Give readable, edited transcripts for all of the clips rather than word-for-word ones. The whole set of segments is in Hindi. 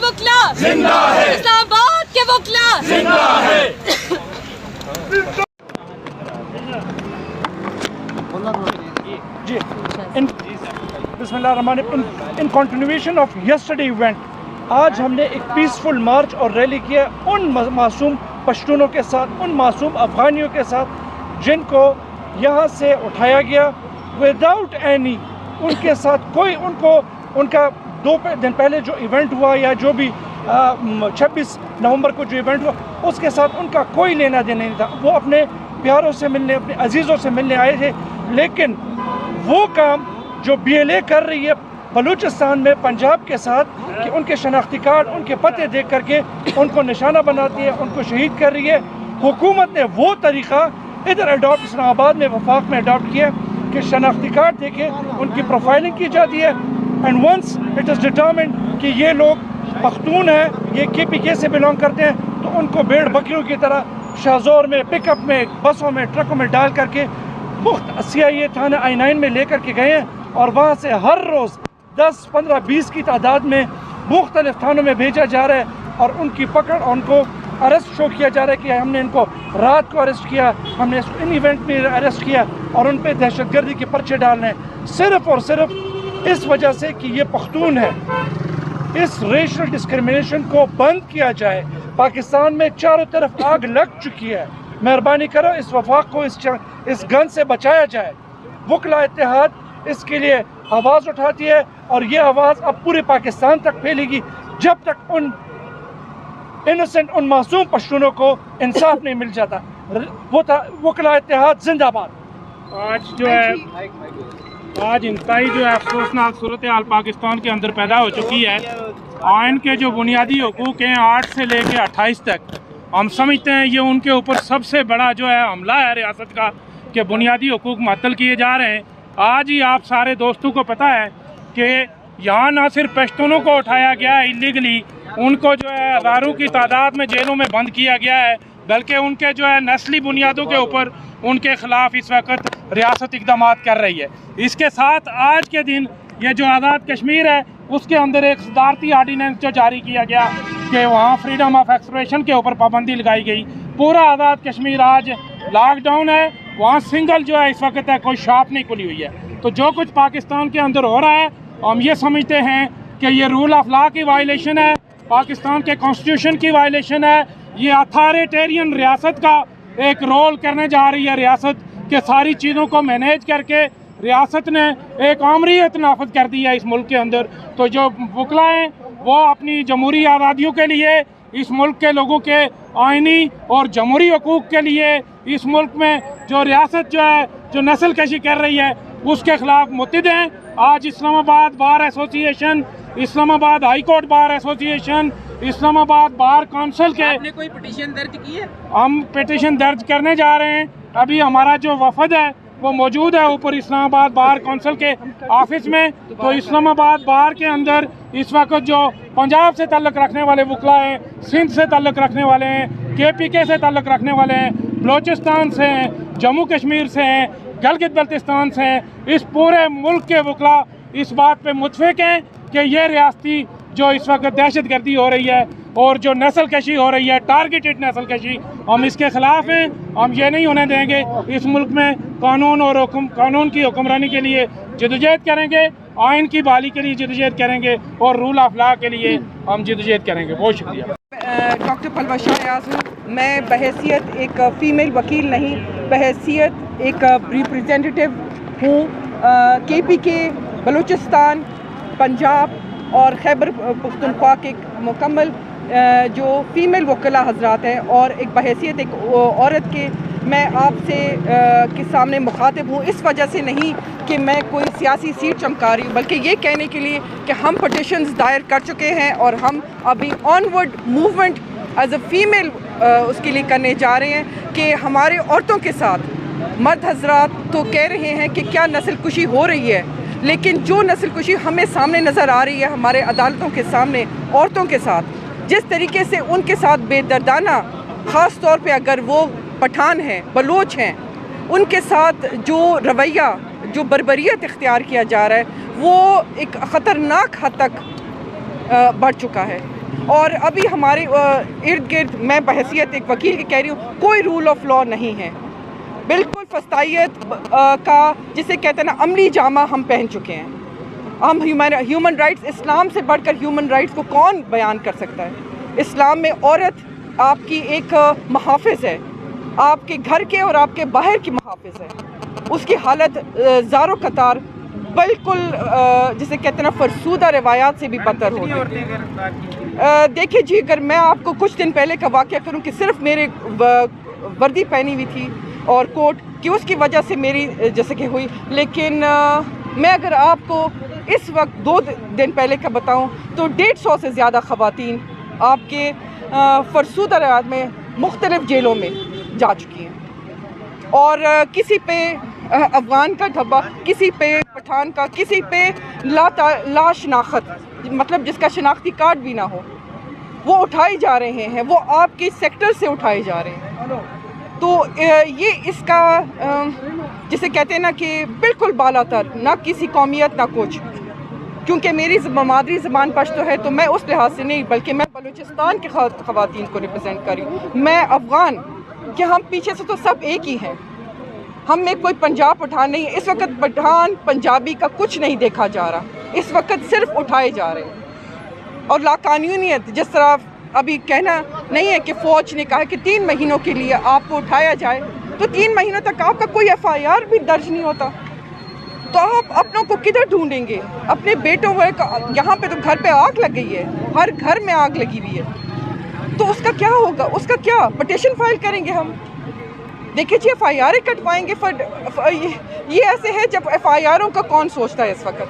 वकला जिंदा है, इस्लामाबाद के वकला जिंदा है। In continuation of yesterday event, आज हमने एक पीसफुल मार्च और रैली किया उन मासूम पश्तूनों के साथ, उन मासूम अफ़गानियों के साथ जिनको यहाँ से उठाया गया विदाउट एनी, उनके साथ कोई उनका 2 दिन पहले जो इवेंट हुआ या जो भी 26 नवंबर को जो इवेंट हुआ उसके साथ उनका कोई लेना देना नहीं था। वो अपने प्यारों से मिलने, अपने अजीज़ों से मिलने आए थे, लेकिन वो काम जो BLA कर रही है बलूचिस्तान में पंजाब के साथ कि उनके शनाख्ती कार्ड, उनके पते देख करके उनको निशाना बनाती है, उनको शहीद कर रही है। हुकूमत ने वो तरीक़ा इधर अडॉप्ट, इस्लामाबाद में वफाक में अडॉप्ट किया कि शनाख्ती कार्ड देके उनकी प्रोफाइलिंग की जाती है and once it is determined कि ये लोग पख्तून हैं, ये KPK से बिलोंग करते हैं, तो उनको भेड़ बकरियों की तरह शाहजोर में, पिकअप में, बसों में, ट्रकों में डाल करके मुख्त CIA थाना I9 में लेकर के गए हैं और वहाँ से हर रोज़ 10, 15, 20 की तादाद में मुख्तलिफ थानों में भेजा जा रहा है और उनकी पकड़, उनको अरेस्ट शो किया जा रहा है कि हमने इनको रात को अरेस्ट किया, हमने इसको इन इवेंट में अरेस्ट किया और उन पर दहशतगर्दी के पर्चे डालने हैं, सिर्फ़ और सिर्फ इस वजह से कि ये पख्तून है। इस रेशल डिस्क्रिमिनेशन को बंद किया जाए। पाकिस्तान में चारों तरफ आग लग चुकी है, मेहरबानी करो इस वफाक को इस गन से बचाया जाए। वकला इत्तेहाद इसके लिए आवाज़ उठाती है और ये आवाज़ अब पूरे पाकिस्तान तक फैलेगी जब तक उन इनोसेंट, उन मासूम पश्तूनों को इंसाफ नहीं मिल जाता। वकला इत्तेहाद जिंदाबाद। आज जो है, आज इंतहाई जो है अफसोसनाक सूरत हाल पाकिस्तान के अंदर पैदा हो चुकी है। आइन के जो बुनियादी हकूक़ हैं 8 से लेकर 28 तक, हम समझते हैं ये उनके ऊपर सबसे बड़ा जो है हमला है रियासत का कि बुनियादी हकूक़ मअतल किए जा रहे हैं। आज ही आप सारे दोस्तों को पता है कि यहाँ ना सिर्फ पश्तूनों को उठाया गया है इलीगली, उनको जो है हज़ारों की तादाद में जेलों में बंद किया गया है, बल्कि उनके जो है नस्ली बुनियादों के ऊपर उनके ख़िलाफ़ इस वक्त रियासत इक़दाम कर रही है। इसके साथ आज के दिन ये जो आज़ाद कश्मीर है उसके अंदर एक सदारती आर्डीनेंस जो जारी किया गया कि वहाँ फ्रीडम ऑफ एक्सप्रेशन के ऊपर पाबंदी लगाई गई। पूरा आज़ाद कश्मीर आज लॉकडाउन है, वहाँ सिंगल जो है इस वक्त है, कोई शॉप नहीं खुली हुई है। तो जो कुछ पाकिस्तान के अंदर हो रहा है हम ये समझते हैं कि ये रूल ऑफ लॉ की वायलेशन है, पाकिस्तान के कॉन्स्टिट्यूशन की वायलेशन है। ये अथॉरिटेरियन रियासत का एक रोल करने जा रही है रियासत के, सारी चीज़ों को मैनेज करके रियासत ने एक आमरीत नाफज कर दी है इस मुल्क के अंदर। तो जो वकला हैं वो अपनी जमहूरी आज़ादियों के लिए, इस मुल्क के लोगों के आइनी और जमहूरी हकूक़ के लिए, इस मुल्क में जो रियासत जो है जो नस्ल कशी कर रही है उसके ख़िलाफ़ मुत्तहिद हैं। आज Islamabad bar association, Islamabad high court bar association, Islamabad bar council के, आपने कोई पिटीशन दर्ज की है? हम पिटीशन दर्ज करने जा रहे हैं। अभी हमारा जो वफद है वो मौजूद है ऊपर इस्लामाबाद बार काउंसिल के ऑफिस में। तो इस्लामाबाद बार के अंदर इस वक्त जो पंजाब से ताल्लुक़ रखने वाले वकला हैं, सिंध से ताल्लुक़ रखने वाले हैं, KPK से ताल्लुक़ रखने वाले हैं, बलोचिस्तान से हैं, जम्मू कश्मीर से हैं, गिलगित बल्तिस्तान से हैं, इस पूरे मुल्क के वकला इस बात पे मुत्फिक हैं कि ये रियासती जो इस वक्त दहशत गर्दी हो रही है और जो नस्ल कशी हो रही है, टारगेटेड नस्ल कशी, हम इसके ख़िलाफ़ हैं। हम ये नहीं होने देंगे। इस मुल्क में कानून और कानून की हुक्मरानी के लिए जदोजहद करेंगे, आइन की बहाली के लिए जदोजहद करेंगे और रूल ऑफ लॉ के लिए हम जदोजहद करेंगे। बहुत शुक्रिया। डॉक्टर पलवा शाहयाज़ हूँ। मैं बहैसियत एक फ़ीमेल वकील नहीं, बहैसियत एक रिप्रेजेंटेटिव हूँ KPK, बलूचिस्तान, पंजाब और खैबर पख्तूनख्वा के मुकम्मल जो फ़ीमेल वकला हजरात हैं, और एक बहैसियत एक औरत के मैं आपसे के सामने मुखातिब हूँ। इस वजह से नहीं कि मैं कोई सियासी सीट चमका रही हूँ, बल्कि ये कहने के लिए कि हम पटिशन्स दायर कर चुके हैं और हम अभी onward movement as a female उसके लिए करने जा रहे हैं कि हमारे औरतों के साथ मर्द हजरात तो कह रहे हैं कि क्या नस्ल कुशी हो रही है, लेकिन जो नस्ल कुशी हमें सामने नज़र आ रही है हमारे अदालतों के सामने औरतों के साथ, जिस तरीके से उनके साथ बेदर्दाना, ख़ास तौर पे अगर वो पठान हैं, बलोच हैं, उनके साथ जो रवैया, जो बर्बरियत इख्तियार किया जा रहा है वो एक ख़तरनाक हद तक बढ़ चुका है। और अभी हमारे इर्द गिर्द मैं बहैसियत एक वकील की कह रही हूँ, कोई रूल ऑफ लॉ नहीं है। बिल्कुल फस्तायत का जिसे कहते हैं ना अमली जामा हम पहन चुके हैं। हम ह्यूमन राइट्स, इस्लाम से बढ़कर ह्यूमन राइट्स को कौन बयान कर सकता है? इस्लाम में औरत आपकी एक मुहाफ़िज़ है, आपके घर के और आपके बाहर की मुहाफ़िज़ है। उसकी हालत ज़ारो कतार बिल्कुल जिसे कहते हैं ना फरसूदा रवायात से भी बदतर होती है। देखिए जी, अगर मैं आपको कुछ दिन पहले का वाक़या करूं कि सिर्फ मेरे वर्दी पहनी हुई थी और कोट कि उसकी वजह से मेरी जैसे कि हुई, लेकिन मैं अगर आपको इस वक्त 2 दिन पहले का बताऊं तो 150 से ज़्यादा ख़वातीन आपके फरसूदा रवायात में मुख्तलिफ़ जेलों में जा चुकी हैं। और किसी पे अफ़गान का धब्बा, किसी पे पठान का, किसी पे ला शनाख्त, मतलब जिसका शनाख्ती कार्ड भी ना हो, वो उठाए जा रहे हैं, वो आपके सेक्टर से उठाए जा रहे हैं। तो ये इसका जिसे कहते हैं ना कि बिल्कुल बालातर, ना किसी कौमियत ना कुछ। क्योंकि मेरी मादरी ज़बान पश्तो है तो मैं उस लिहाज से नहीं, बल्कि मैं बलूचिस्तान के ख़वातीन को रिप्रेजेंट कर रही हूँ। मैं अफ़गान कि हम पीछे से तो सब एक ही हैं, हम में कोई पंजाब पठान नहीं है। इस वक्त पठान पंजाबी का कुछ नहीं देखा जा रहा, इस वक्त सिर्फ उठाए जा रहे हैं। और लाकानूनियत, जिस तरह अभी कहना नहीं है कि फ़ौज ने कहा कि 3 महीनों के लिए आपको उठाया जाए, तो 3 महीनों तक आपका कोई FIR भी दर्ज नहीं होता, तो आप अपनों को किधर ढूंढेंगे? अपने बेटों को यहाँ पे तो घर पे आग लग गई है, हर घर में आग लगी हुई है, तो उसका क्या होगा? उसका क्या पिटीशन फाइल करेंगे हम? देखिए जी, FIR कटवाएंगे। ये ऐसे है जब FIRों का कौन सोचता है? इस वक्त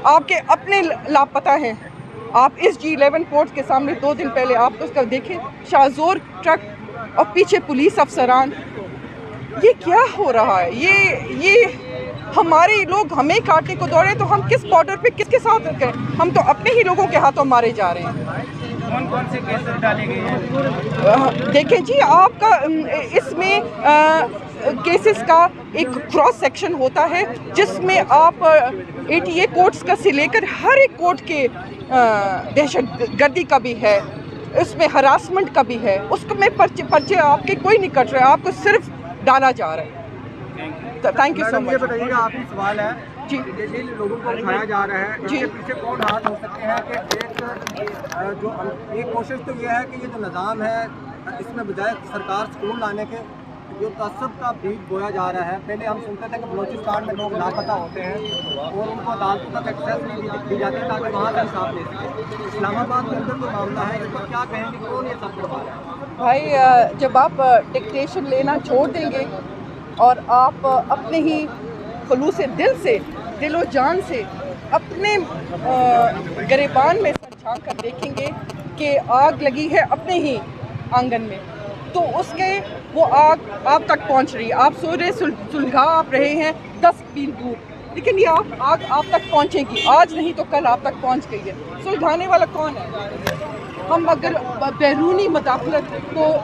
आपके अपने लापता हैं। आप इस G11 पोर्ट के सामने 2 दिन पहले आप तो उसका देखें, शाहजोर ट्रक और पीछे पुलिस अफसरान। ये क्या हो रहा है? ये हमारे लोग हमें काटने को दौड़े, तो हम किस बॉर्डर पे किसके साथ करें? हम तो अपने ही लोगों के हाथों मारे जा रहे हैं। कौन कौन से केसेस डाले गए हैं? देखें जी, आपका इसमें केसेस का एक क्रॉस सेक्शन होता है जिसमें आप ATA कोर्ट्स का से लेकर हर एक कोर्ट के दहशतगर्दी का भी है, उसमें हरासमेंट का भी है, उसमें पर्चे आपके कोई नहीं कट रहे, आपको सिर्फ डाला जा रहा है। Thank you so much. ये बताइएगा, आपकी सवाल है जी, जिन लोगों को उठाया जा रहा है, जी। इसके पीछे कौन हाथ हो सकते हैं? कि एक कोशिश तो ये है कि ये जो निज़ाम है, इसमें बजाय सरकार स्कूल लाने के जो तसब का बीज बोया जा रहा है। पहले हम सुनते थे कि बलूचिस्तान में लोग लापता होते हैं और उनको अदालतों तक एक्सेस नहीं दी जाती ताकि वहाँ से इंसाफ ले सकें। इस्लामाबाद के अंदर जो मामला है, इस पर क्या कहेंगे? कौन ये सब करवा रहा है? भाई, जब आप डिक्टेशन लेना छोड़ देंगे और आप अपने ही खुलूस दिल से, दिलो जान से अपने गिरेबान में सर झाँक कर देखेंगे कि आग लगी है अपने ही आंगन में, तो उसके वो आग आप तक पहुंच रही है। आप सो रहे, सुलझा आप रहे हैं 10 मील दूर, लेकिन ये आग आप तक पहुंचेगी, आज नहीं तो कल आप तक पहुंच गई है। सुलझाने वाला कौन है? हम अगर बैरूनी मुदाखलत को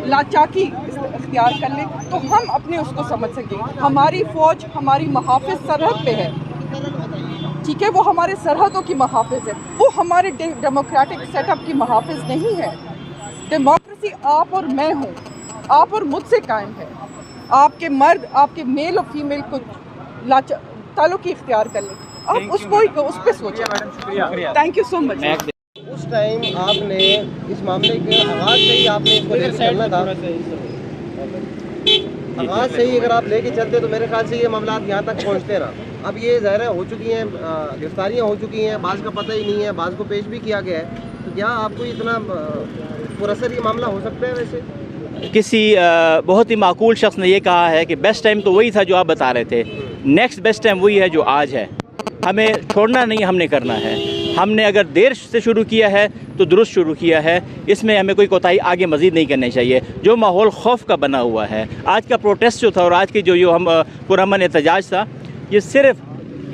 लाचाकी इख्तियार कर लें तो हम अपने उसको समझ सकेंगे। हमारी फ़ौज हमारी मुहाफ़िज़ सरहद पे है, ठीक है, वो हमारे सरहदों की मुहाफ़िज़ है, वो हमारे डेमोक्रेटिक सेटअप की मुहाफ़िज़ नहीं है। डेमोक्रेसी आप और मैं हूँ, आप और मुझसे कायम है। आपके मर्द, आपके मेल और फीमेल को ताल्लुक़ इख्तियार कर लें, आप उसको ही उस पर सोचें। Thank you so much. उस टाइम आपने इस मामले के आगाज़ से ही आपने इसको लेकर चलना था। आगाज़ से ही अगर आप लेके चलते तो मेरे ख्याल से ये मामला यहाँ तक पहुँचते ना। अब ये ज़ाहिर हो चुकी हैं, गिरफ्तारियाँ हो चुकी हैं, बाज़ का पता ही नहीं है, बाज़ को पेश भी किया गया है, तो क्या आपको इतना पुरअसर ये मामला हो सकता है? वैसे किसी बहुत ही माकूल शख्स ने ये कहा है कि बेस्ट टाइम तो वही था जो आप बता रहे थे, नेक्स्ट बेस्ट टाइम वही है जो आज है। हमें छोड़ना नहीं, हमने करना है। हमने अगर देर से शुरू किया है तो दुरुस्त शुरू किया है, इसमें हमें कोई कोताही आगे मज़ीद नहीं करनी चाहिए। जो माहौल खौफ का बना हुआ है, आज का प्रोटेस्ट जो था और आज की जो हम पुरअमन एहतजाज था, ये सिर्फ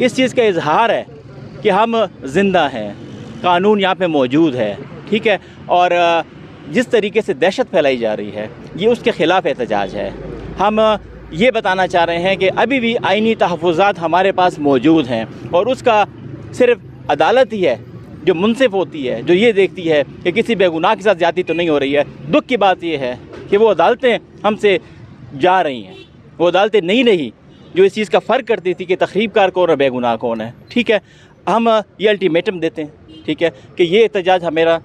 इस चीज़ का इजहार है कि हम ज़िंदा हैं, कानून यहाँ पे मौजूद है, ठीक है। और जिस तरीके से दहशत फैलाई जा रही है, ये उसके ख़िलाफ़ एहतजाज है। हम ये बताना चाह रहे हैं कि अभी भी आइनी तहफ़्फ़ुज़ात हमारे पास मौजूद हैं और उसका सिर्फ अदालत ही है जो मुनसिफ होती है, जो ये देखती है कि किसी बेगुनाह के साथ ज़्यादती तो नहीं हो रही है। दुख की बात ये है कि वो अदालतें हमसे जा रही हैं, वो अदालतें नहीं रही जो इस चीज़ का फ़र्क करती थी कि तखरीबकार कौन और बेगुनाह कौन है। ठीक है, हम ये अल्टीमेटम देते हैं, ठीक है, कि ये एहतजाज हमारा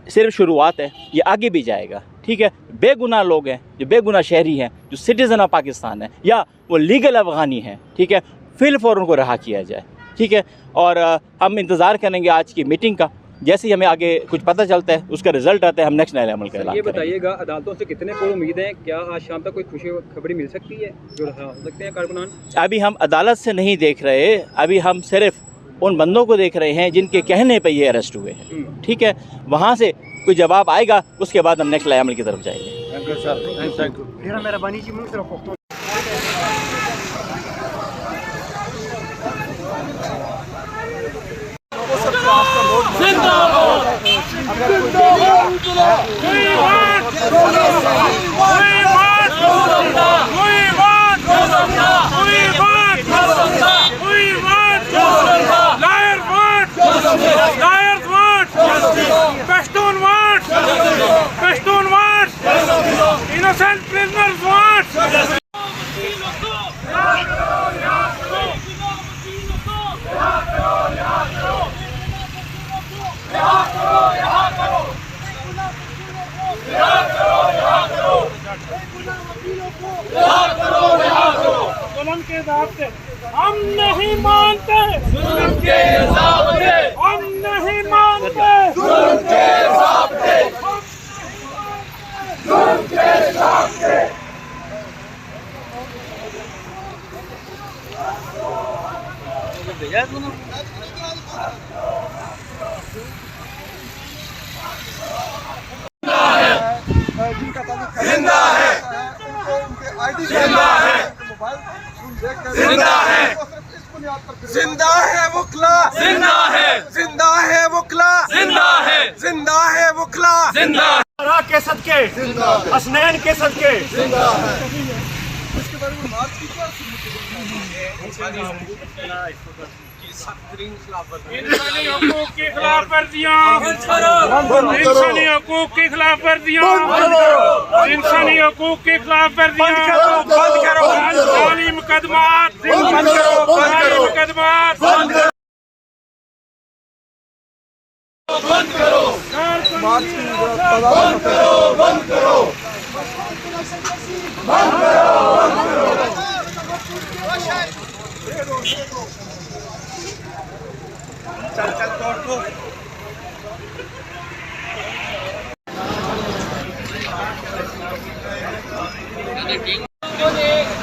सिर्फ शुरुआत है, ये आगे भी जाएगा। ठीक है, बेगुनाह लोग हैं, जो बेगुनाह शहरी हैं, जो सिटीज़न ऑफ पाकिस्तान है या वो लीगल अफ़गानी हैं, ठीक है, फिलफौर उनको रहा किया जाए। ठीक है, और हम इंतज़ार करेंगे आज की मीटिंग का। जैसे ही हमें आगे कुछ पता चलता है, उसका रिजल्ट आता है, हम नेक्स्ट नए अमल का ऐलान करेंगे। ये बताइएगा, अदालतों से कितने को उम्मीद है? क्या आज शाम तक कोई खुशी खबरी मिल सकती है जो हो सकते हैं कारकुनान? अभी हम अदालत से नहीं देख रहे, अभी हम सिर्फ उन बंदों को देख रहे हैं जिनके कहने पे ये अरेस्ट हुए हैं। ठीक है, वहाँ से कोई जवाब आएगा, उसके बाद हम नेक्स्ट नए अमल की तरफ जाएंगे। Innocent prisoners watch! जुल्म के ज़ाब्ते हम नहीं मानते, जुल्म के ज़ाब्ते हम नहीं मानते, जुल्म के ज़ाब्ते जुल्म के ज़ाब्ते। जिंदा है, उनके आईडी जिंदा है, मोबाइल जिंदा है, जिंदा है वकला, जिंदा है, जिंदा है वकला, जिंदा है, जिंदा है वकला, जिंदा के सदके, हसनैन के सदके, जिंदा है। उसके बारे में बात की क्या? इंसानी हकूक की खिलाफ वर्जियां, इंसानी हकूक की खिलाफ वर्जियां, इंसानी हकूक की खिलाफ वर्जियां, जाली मुकदमात, जाली मुकदमात बंद करो, बंद करो, बंद करो, बंद करो। चल चल तोड़ दो।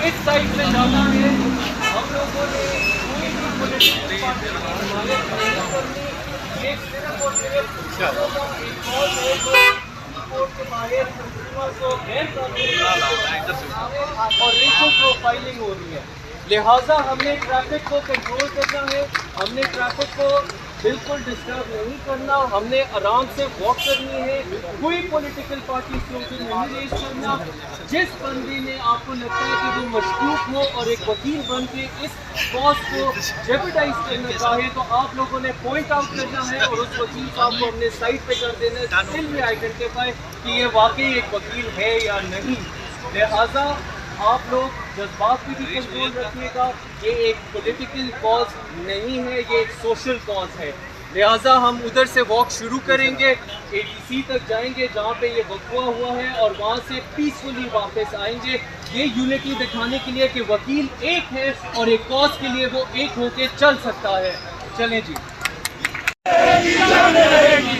इस साइड में जाना है, हम लोगों ने कोई भी पॉलिटिकल पार्टी नहीं करनी, ये सिर्फ और सिर्फ कोर्ट के बाहर को गैर कानूनी और रेशियो प्रोफाइलिंग हो रही है। लिहाजा हमने ट्रैफिक को कंट्रोल करना है, हमने ट्रैफिक को बिल्कुल डिस्टर्ब नहीं करना, हमने आराम से वॉक करनी है, कोई पॉलिटिकल पार्टी से उसे नहीं रेस करना। जिस बंदी ने आपको लगता है कि वो मशकूक हो और एक वकील बन के इस कॉज को जेपरडाइज करना चाहे, तो आप लोगों ने पॉइंट आउट करना है और उस वकील साहब को हमने साइड पे कर देना है, स्टिल भी आइडेंटिफाई कि ये वाकई एक वकील है या नहीं। लिहाजा आप लोग जज्बात पे भी कंट्रोल रखिएगा, ये एक पॉलिटिकल कॉज नहीं है, ये एक सोशल कॉज है। लिहाजा हम उधर से वॉक शुरू करेंगे, ADC तक जाएंगे जहाँ पे ये वकवा हुआ है और वहाँ से पीसफुली वापस आएंगे, ये यूनिटी दिखाने के लिए कि वकील एक है और एक कॉज के लिए वो एक होके चल सकता है। चलें जी, जंग रहेगी,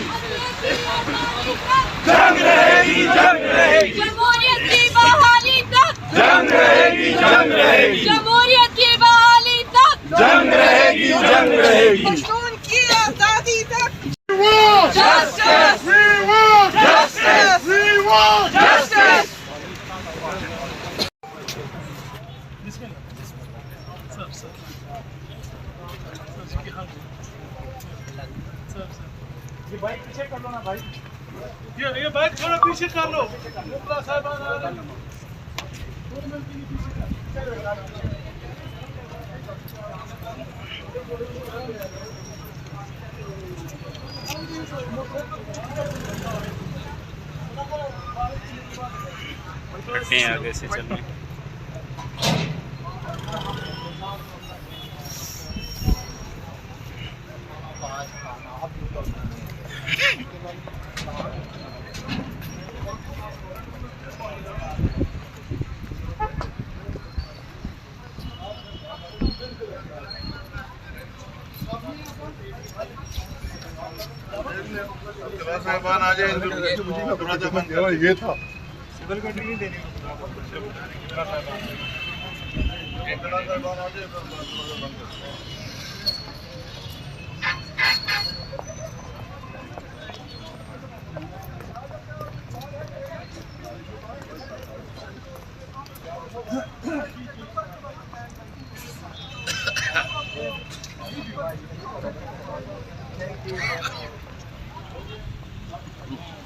जंग रहेगी, जंग रहेगी, जमहूरियत की बहाली तक, जंग रहेगी, जंग रहेगी, जमहूरियत की बहाली तक, जंग रहेगी, जंग रहेगी, पश्तून की आज़ादी तक। Justice! We want justice! We want justice! ये बाइक पीछे कर लो ना भाई, ये बाइक थोड़ा पीछे कर लो। मुखला साहब आ रहे हैं। लगे हैं आगे से चलने। ये था Thank you.